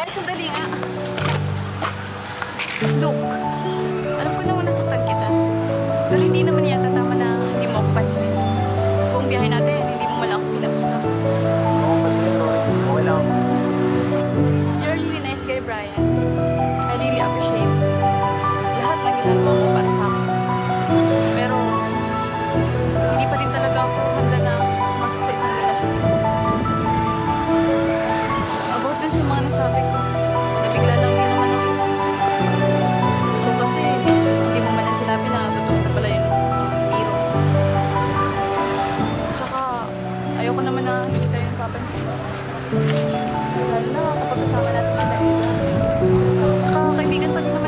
Brian, sandali nga. Look, alam ko naman nasaktan kita. Pero hindi naman yata tama na hindi mo ako pansinin. Buong biyahe natin, hindi mo malang ako kinausap. Oo, kasi okay lang. You're a really nice guy, Brian. I really appreciate lahat ng ginagawa mo para sa akin. Pero, hindi pa rin talaga ako handa na pumasok sa isang relasyon. About din sa mga nasabi ko, nabigla lang din naman ako. So kasi, hindi mo man na sinabi na totoo na pala yung biro. Tsaka, ayoko naman na hindi tayo yung papansin. Lalo na kapag kasama natin sila iba. Tsaka, kaibigan pa din naman